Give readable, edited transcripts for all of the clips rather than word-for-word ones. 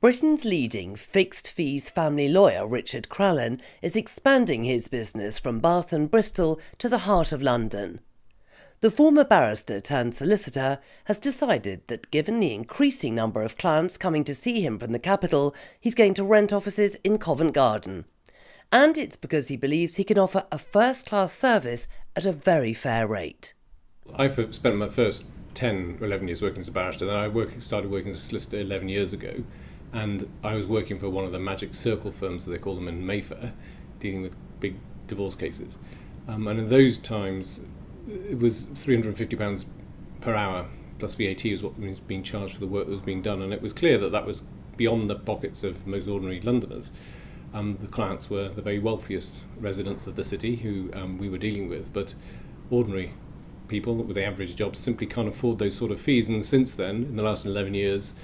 Britain's leading fixed-fees family lawyer Richard Crallan is expanding his business from Bath and Bristol to the heart of London. The former barrister turned solicitor has decided that given the increasing number of clients coming to see him from the capital, he's going to rent offices in Covent Garden. And it's because he believes he can offer a first-class service at a very fair rate. I've spent my first 10 or 11 years working as a barrister. Then I started working as a solicitor 11 years ago. And I was working for one of the magic circle firms, as they call them, in Mayfair, dealing with big divorce cases. And in those times, it was £350 per hour plus VAT was what was being charged for the work that was being done. And it was clear that that was beyond the pockets of most ordinary Londoners. The clients were the very wealthiest residents of the city who we were dealing with, but ordinary people with the average jobs simply can't afford those sort of fees. And since then, in the last 11 years,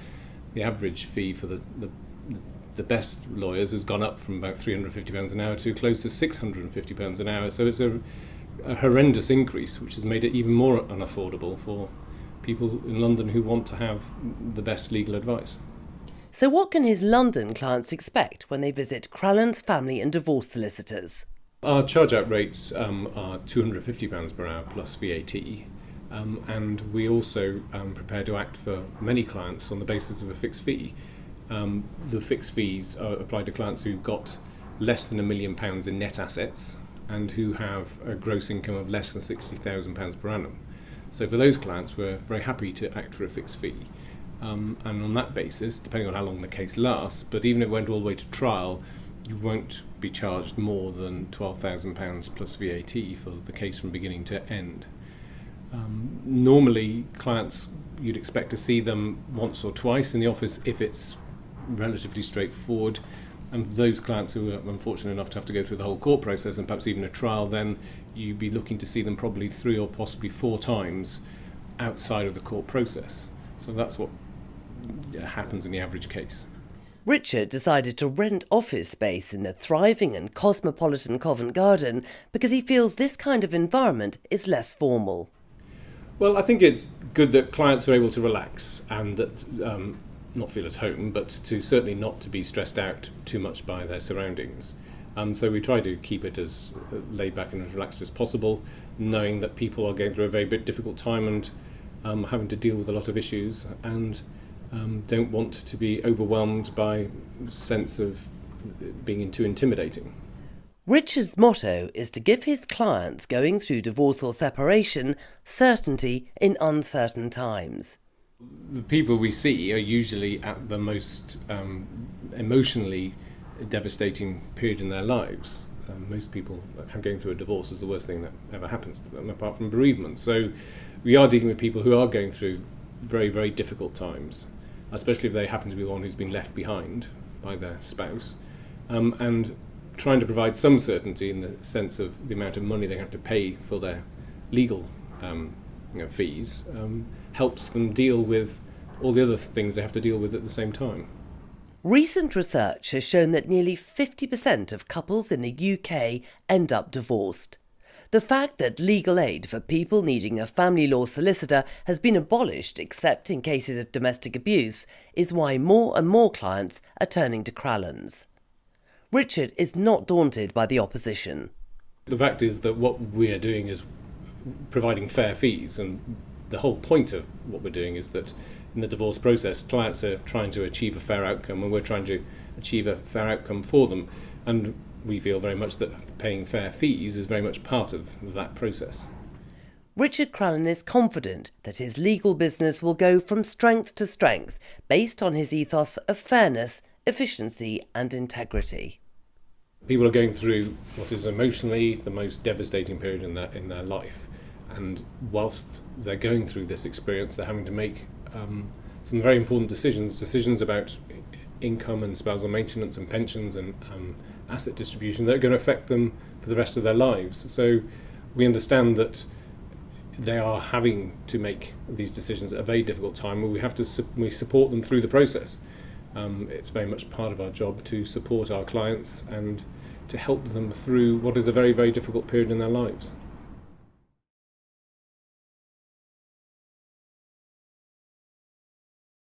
the average fee for the best lawyers has gone up from about £350 an hour to close to £650 an hour. So it's a horrendous increase, which has made it even more unaffordable for people in London who want to have the best legal advice. So what can his London clients expect when they visit Crallan's family and divorce solicitors? Our charge-out rates are £250 per hour plus VAT. And we also prepare to act for many clients on the basis of a fixed fee. The fixed fees are applied to clients who've got less than £1 million in net assets and who have a gross income of less than £60,000 per annum. So for those clients, we're very happy to act for a fixed fee. And on that basis, depending on how long the case lasts, but even if it went all the way to trial, you won't be charged more than £12,000 plus VAT for the case from beginning to end. Normally, clients, you'd expect to see them once or twice in the office if it's relatively straightforward. And those clients who are unfortunate enough to have to go through the whole court process and perhaps even a trial, then you'd be looking to see them probably 3 or possibly 4 times outside of the court process. So that's what happens in the average case. Richard decided to rent office space in the thriving and cosmopolitan Covent Garden because he feels this kind of environment is less formal. Well, I think it's good that clients are able to relax and that not feel at home, but to certainly not to be stressed out too much by their surroundings. So we try to keep it as laid back and as relaxed as possible, knowing that people are going through a very difficult time and having to deal with a lot of issues and don't want to be overwhelmed by a sense of being too intimidating. Richard's motto is to give his clients going through divorce or separation certainty in uncertain times. The people we see are usually at the most emotionally devastating period in their lives. Most people going through a divorce is the worst thing that ever happens to them, apart from bereavement. So we are dealing with people who are going through very difficult times, especially if they happen to be one who's been left behind by their spouse, and trying to provide some certainty in the sense of the amount of money they have to pay for their legal fees helps them deal with all the other things they have to deal with at the same time. Recent research has shown that nearly 50% of couples in the UK end up divorced. The fact that legal aid for people needing a family law solicitor has been abolished except in cases of domestic abuse is why more and more clients are turning to Crallan's. Richard is not daunted by the opposition. The fact is that what we are doing is providing fair fees, and the whole point of what we're doing is that in the divorce process, clients are trying to achieve a fair outcome, and we're trying to achieve a fair outcome for them. And we feel very much that paying fair fees is very much part of that process. Richard Crallan is confident that his legal business will go from strength to strength based on his ethos of fairness, efficiency and integrity. People are going through what is emotionally the most devastating period in their life, and whilst they're going through this experience, they're having to make some very important decisions about income and spousal maintenance and pensions and asset distribution that are going to affect them for the rest of their lives. So we understand that they are having to make these decisions at a very difficult time, where we support them through the process. It's very much part of our job to support our clients and to help them through what is a very difficult period in their lives.